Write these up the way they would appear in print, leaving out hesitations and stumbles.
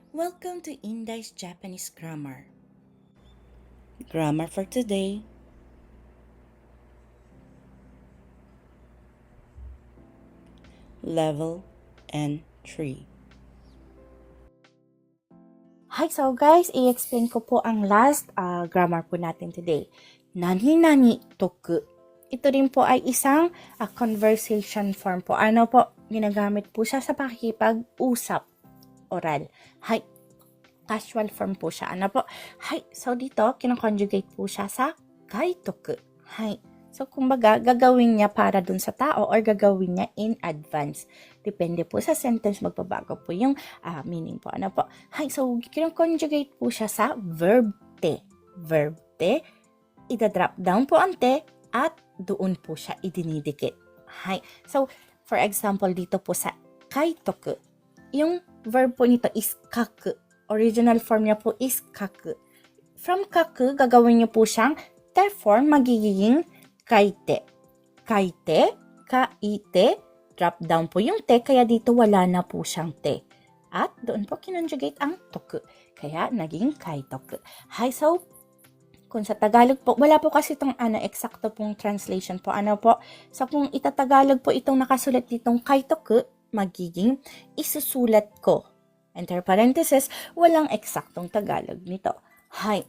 Welcome to Indai's Japanese Grammar. Grammar for today. Level N3. Hi, so guys, i-explain ko po ang last grammar po natin today. Nani-nani toku. Ito rin po ay isang conversation form po. Ano po, ginagamit po siya sa pakikipag-usap. Oral. Hi, casual form po siya. Ano po? Hi, so dito, kinoconjugate po siya sa kaitoku. Hi. So, kumbaga, gagawin niya para dun sa tao or gagawin niya in advance. Depende po sa sentence, magbabago po yung meaning po. Ano po? Hi, so, kinoconjugate po siya sa verb te. Verb te, ida-drop down po ang te at doon po siya idinidikit. Hi. So, for example, dito po sa kaitoku, yung verb po nito is kaku. Original form niya po is kaku. From kaku, gagawin niyo po siyang te form, magiging kaite. Kaite, kaite, drop down po yung te, kaya dito wala na po siyang te. At doon po kinonjugate ang toku. Kaya naging kaitoku. Hi, so, kung sa Tagalog po, wala po kasi itong eksakto pong translation po. Ano po? So, kung itatagalog po itong nakasulat ditong kaitoku, magiging isusulat ko. Enter parenthesis, walang eksaktong Tagalog nito. Hi.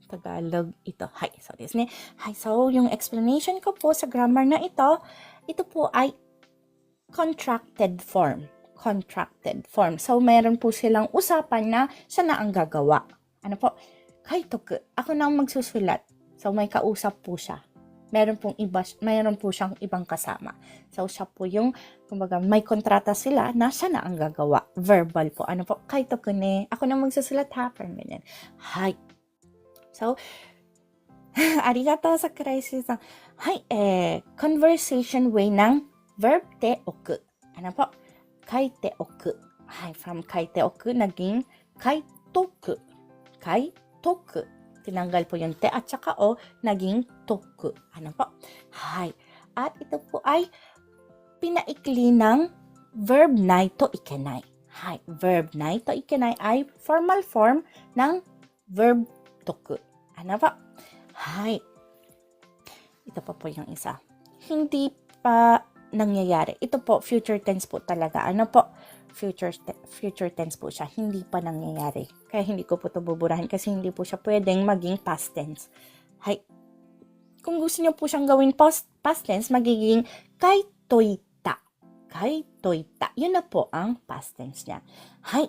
Tagalog ito. Hi. So, this ne. Hi. So, yung explanation ko po sa grammar na ito po ay contracted form. Contracted form. So, meron po silang usapan na siya na ang gagawa. Ano po? Kaitoku. Ako na ang magsusulat. So, may kausap po siya. Meron po siyang ibang kasama. So, siya po yung, kumbaga, may kontrata sila na siya na ang gagawa. Verbal po. Ano po? Kaitoku ne. Ako na magsusulat ha. Parang ganyan. Hi. So, ありがとう、桜井さん。はい、conversation way ng verb ておく。Ano po? 書いておく。はい、from 書いておく、naging 書いとく。書いとく。Tinanggal po yung te at saka o, naging toku. Ano po? Hi. At ito po ay pinaikli ng verb nai to ikenai. Hi. Verb nai to ikenai ay formal form ng verb toku. Ano po? Hi. Ito pa po yung isa. Hindi pa nangyayari. Ito po, future tense po talaga. Ano po? Future tense po siya. Hindi pa nangyayari. Kaya hindi ko po ito buburahin kasi hindi po siya pwedeng maging past tense. Hi. Kung gusto niyo po siyang gawin past tense, magiging kaitoita. Kaitoita. Yun na po ang past tense niya. Hi.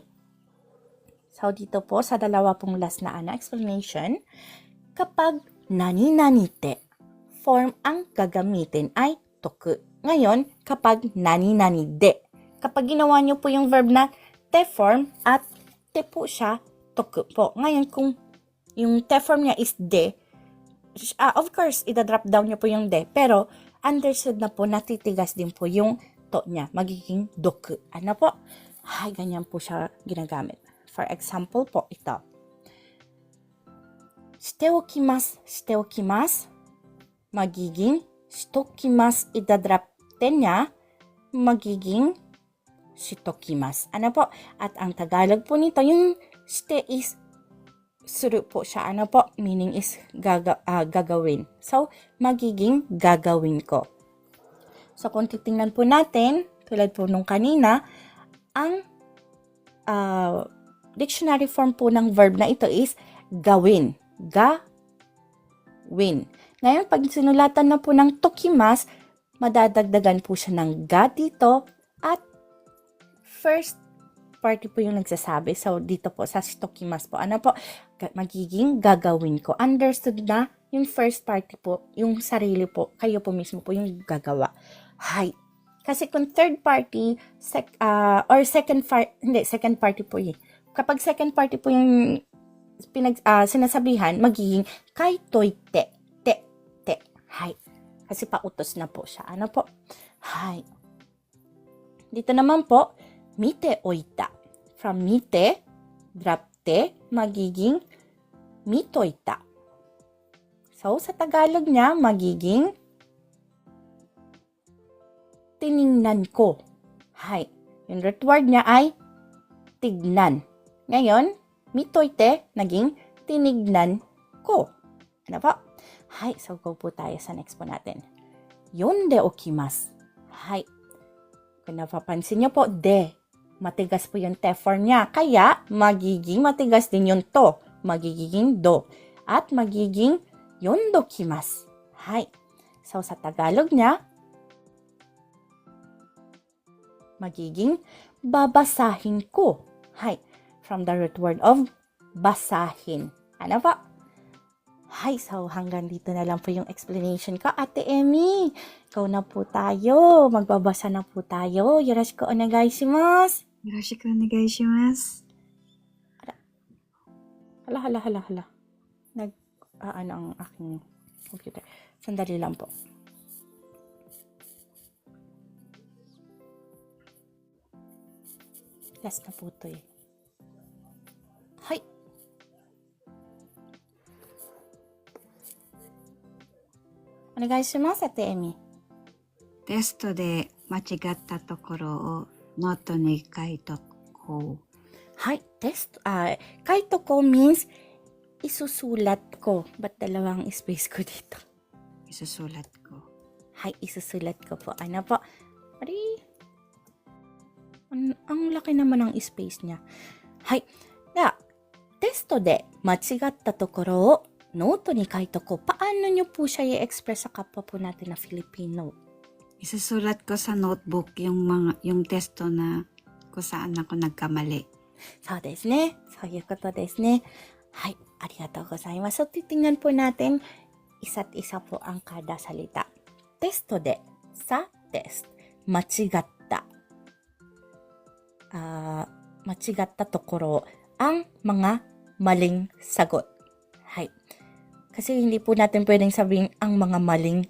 So, dito po sa dalawa pong last na explanation, kapag nani-nani te, form ang gagamitin ay toku. Ngayon, kapag nani-nani de, kapag ginawa niyo po yung verb na te form at te po siya, toku po. Ngayon, kung yung te form niya is de, of course, ida-drop down niyo po yung de, pero understood na po, natitigas din po yung to niya, magiging doku. Ano po? Ay, ganyan po siya ginagamit. For example po, ito. Shite okimasu, shite okimasu. Magiging shitokimasu, ida-drop ten niya, magiging shitokimasu. Ano po? At ang Tagalog po nito, yung shite is suru po siya. Ano po? Meaning is gagawin. So, magiging gagawin ko. So, kung titingnan po natin, tulad po nung kanina, ang dictionary form po ng verb na ito is gawin. Gawin. Ngayon, pag sinulatan na po ng tokimas, madadagdagan po siya ng ga dito at first party po yung nagsasabi. So, dito po sa tokimas po, ano po, magiging gagawin ko. Understood na yung first party po, yung sarili po, kayo po mismo po yung gagawa. Hi. Kasi kung third party, or second party po yun. Kapag second party po yung sinasabihan, magiging kaitoite. Te. Hi. Kasi pautos na po siya. Ano po? Hi. Dito naman po, mite oita. From mite, drop te, magiging mitoita. So, sa Tagalog niya, magiging tiningnan ko. Hi. Yung root word niya ay tignan. Ngayon, mitoite, naging tinignan ko. Ano po? Hay, so go po tayo sa next po natin. Yonde okimasu. Hay. Kung napapansin niyo po, matigas po yung te form niya. Kaya, magiging matigas din yung to. Magiging do. At magiging yondokimasu. Hay. So, sa Tagalog niya, magiging babasahin ko. Hay. From the root word of basahin. Ano po? Hay, so hanggang dito na lang po yung explanation ko. Ate Emmy, ikaw na po tayo. Magbabasa na po tayo. Yoroshiku onegai shimasu. よろしくお願いします。 Hala. Ano ang aking computer. Sandali lang po. Last na po ito eh. Hay. Onegai shimasu, Ate Emmy. テストで間違ったところをノートに書いとこう。 Hay, test. Kaito ko means isusulat ko. Ba't dalawang space ko dito? Isusulat ko. Hay, isusulat ko po. Ano po? Ang laki naman ng space niya. Hay. Testo de machigatta tokoro o note ni kaito ko. Paano niyo po siya i-express sa kapwa po natin na Filipino? Isusulat ko sa notebook yung testo na kung saan ako nagkamali. そうですね。そういうことですね。はい。ありがとうございます。So, titingnan po natin isa't isa po ang kada salita. Testo de, sa test, machigatta. Machigatta tokoro, ang mga maling sagot. Hay. Kasi hindi po natin pwedeng sabihin ang mga maling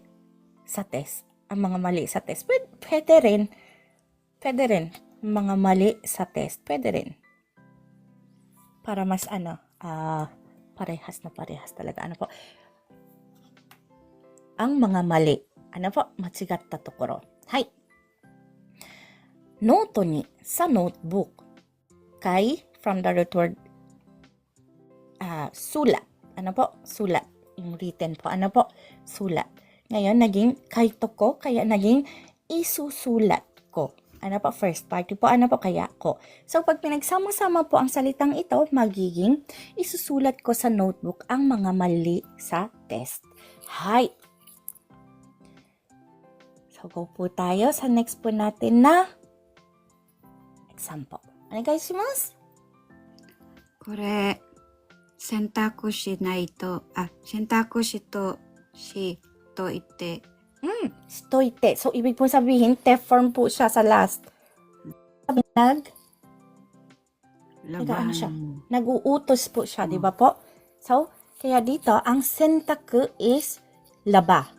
sa test. Ang mga mali sa test. Pwede rin. Mga mali sa test. Pwede rin. Para mas parehas talaga. Ano po? Ang mga mali. Ano po? Machigatta tokoro. Hay. Note ni sa notebook. Kay, from the root word, sulat. Ano po? Sulat. Yung written po. Ano po? Sulat. Ngayon, naging kaito ko, kaya naging isusulat ko. Ano po? First party po. Ano po? Kaya ko. So, pag pinagsama-sama po ang salitang ito, magiging isusulat ko sa notebook ang mga mali sa test. Hay. So, go po tayo sa next po natin na example. Ano guys, shimasu? これ、選択肢としと言って、 Stoite. So, ibig po sabihin, te form po siya sa last. labanan siya. mo. Nag-uutos po siya, di ba po? So, kaya dito, ang sentaku is laba.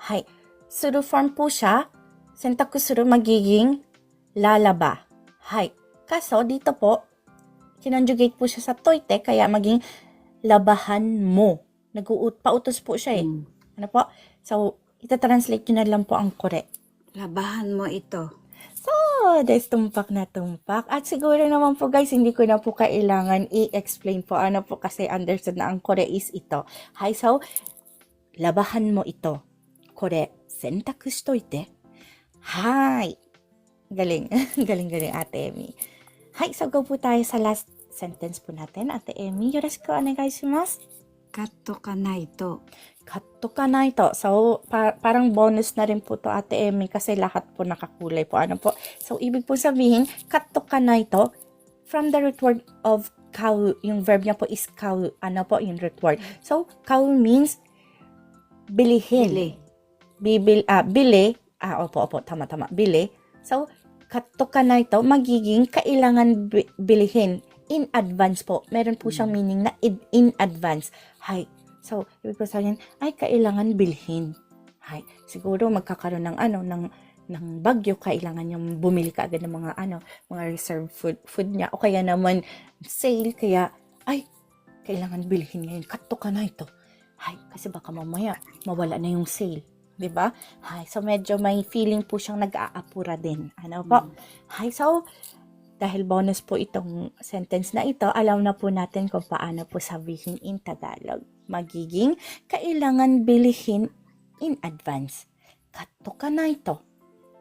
Hay. Suru form po siya. Sentaku suru magiging lalaba. Hay. Kaso, dito po, kinonjugate po siya sa toite, kaya maging labahan mo. Pautos po siya eh. Ano po? So, ita-translate nyo na lang po ang correct. Labahan mo ito. So, des tumpak na tumpak. At siguro naman po guys, hindi ko na po kailangan i-explain po ano po kasi understood na ang kore is ito. Hay, so, labahan mo ito. Kore, sentaku shitoite. Hay. Galing. Galing Ate Emmy. Hay, so go po tayo sa last sentence po natin. Ate Emmy, yoroshiku onegai shimasu. カットかないと Katto ka na ito. So, parang bonus na rin po to Ate Emmy kasi lahat po nakakulay po. Ano po? So, ibig po sabihin, katto ka na ito from the root word of kau. Yung verb niya po is kau. Ano po yung root word? So, kau means bilihin. Bili. Opo. Tama. Bili. So, katto ka na ito, magiging kailangan bilihin. In advance po. Meron po siyang meaning na in advance. Hay. So, ibig po sabihin, ay kailangan bilhin. Hay. Siguro magkakaroon ng bagyo, kailangan niyang bumili ka agad ng mga reserve food niya. O kaya naman sale, kaya ay kailangan bilhin ngayon. Katto ka na ito. Hay, kasi baka mamaya mawala na yung sale. 'Di ba? Hay, so medyo may feeling po siyang nag-aapura din. Ano po? Hay, so dahil bonus po itong sentence na ito, alam na po natin kung paano po sabihin in Tagalog. Magiging kailangan bilihin in advance. Kato ka na ito.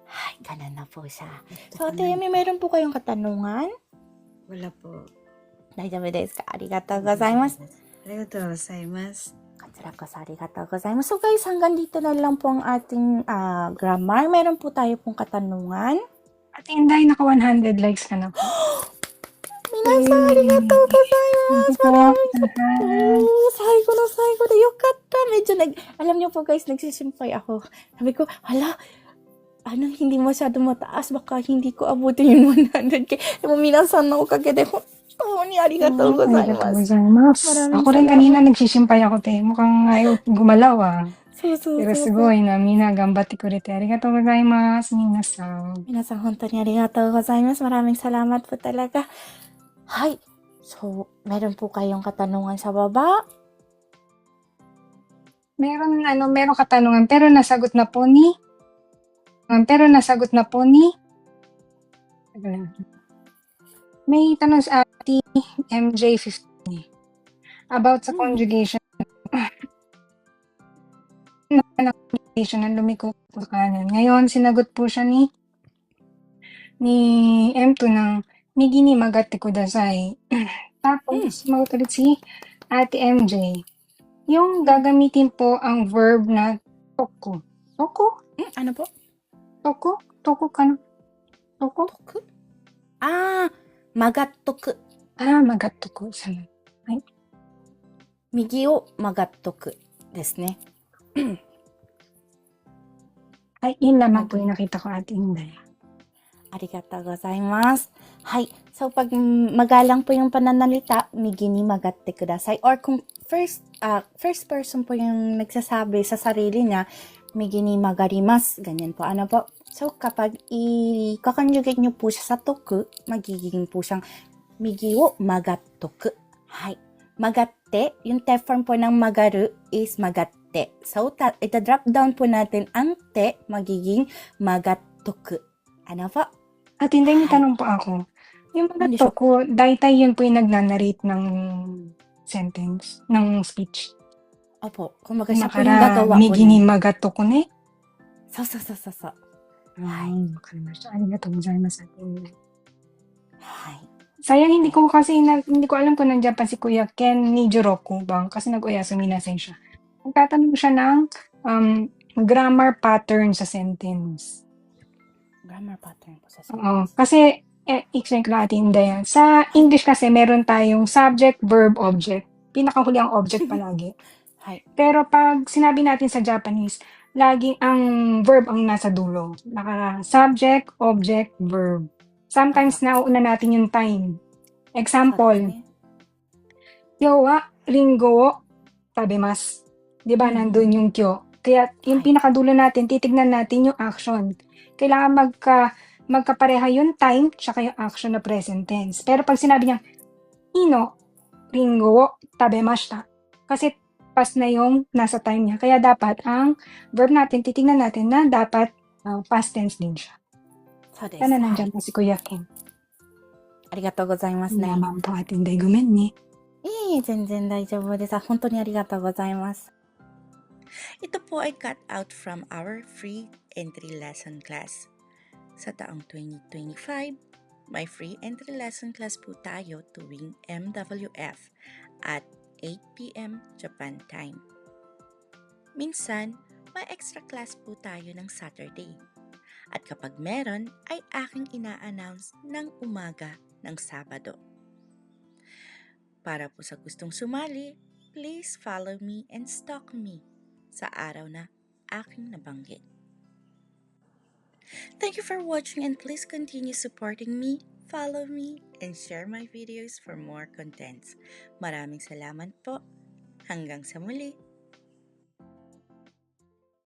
Ay, ganun na po siya. So, Ate Yami, meron po kayong katanungan? Wala po. Daijoubu desu ka? Arigatou gozaimasu. Arigatou gozaimasu. Arigatou gozaimasu. So guys, hanggang dito na lang po ang ating grammar. Meron po tayo pong katanungan. Ate Inday, naka 100 likes ka na po. Minasan, arigatou gozaimasu. Maraming Saigo no saigo de yokatta. Medyo alam niyo po guys, nagsisimpay ako. Sabi ko, hala, hindi masyado mataas. Baka hindi ko abutin yung 100k. Minasan no okage de hontou ni arigatou gozaimasu. Maraming Ako rin kanina nagsisimpay ako, te. Mukhang ayaw gumalaw, ah. So. Pero sugoi na, mina gambate kurete. Arigatou gozaimasu, minasan. Minasan, hontou ni arigatou gozaimasu. Maraming salamat po talaga. Hay. So, meron po kayong katanungan sa baba? Meron katanungan, pero nasagot na po ni... May tanong sa Ate MJ50 about sa conjugation. Conjugation ng lumiko sa kanan. Ngayon, sinagot po siya ni M2 ng migi ni magatte kudasai. Tapos, sumagot ulit si Ate MJ. Yung gagamitin po ang verb na toko. Toko? Ano po? Toko? Toko ka na? Toko? Toku? Magattoku. Magattoku. Migi o magattoku desu ne. Ay, yun lamang po yung nakita ko, Ate Inday. Arigatou gozaimasu. Hay. So, pag magalang po yung pananalita, migi ni magatte kudasai. Or kung first person po yung nagsasabi sa sarili niya, migi ni magarimasu. Ganyan po. Ano po? So, kapag i-conjugate nyo po siya sa toku, magiging po siyang migi o magattoku. Hay. Magatte, yung te form po ng magaru is magatte. So, ita-drop down po natin ang te, magiging magattoku. Ano po? At hindi, may tanong po ako. Yung magattoku, daitay yun po yung nagnanarrate ng sentence, ng speech. Opo. Kung siya po yung gagawa po. Migi ni magattoku ne? So. Ay, nakalimutan. Arigatou gozaimasu, Ate Inday. Hay. Sayang hindi ko alam kung nandiyan pa si Kuya Ken ni Juroku bang kasi nag-uyasumi na siya. Nagtatanong siya ng grammar pattern sa sentence. Grammar pattern po sa Oo, kasi explain ko lang, Ate Inday. Sa English kasi meron tayong subject, verb, object. Pinakahuli ang object palagi. Hay. Pero pag sinabi natin sa Japanese, laging ang verb ang nasa dulo. Subject, object, verb. Sometimes nauuna natin yung time. Example, kyo wa ringo wo tabemasu. 'Di ba nandun yung kyo? Kaya yung pinakadulo natin, titignan natin yung action. Kailangan magkapareha yung time tsaka yung action na present tense. Pero pag sinabi niya, ino ringo wo tabemashita. Kasi past na yung nasa time niya. Kaya dapat ang verb natin, titignan natin na dapat past tense din siya. Sana nandiyan pa si Kuya Ken. Arigatou gozaimasu ne. Naman po, Ate Inday, gumen ni. 全然大丈夫です。本当にありがとうございます。Ito po ay cut out from our free entry lesson class. Sa taong 2025, may free entry lesson class po tayo tuwing MWF at 8 p.m. Japan time. Minsan, may extra class po tayo ng Saturday. At kapag meron, ay aking ina-announce ng umaga ng Sabado. Para po sa gustong sumali, please follow me and stalk me sa araw na aking nabanggit. Thank you for watching and please continue supporting me, follow me, and share my videos for more contents. Maraming salamat po. Hanggang sa muli.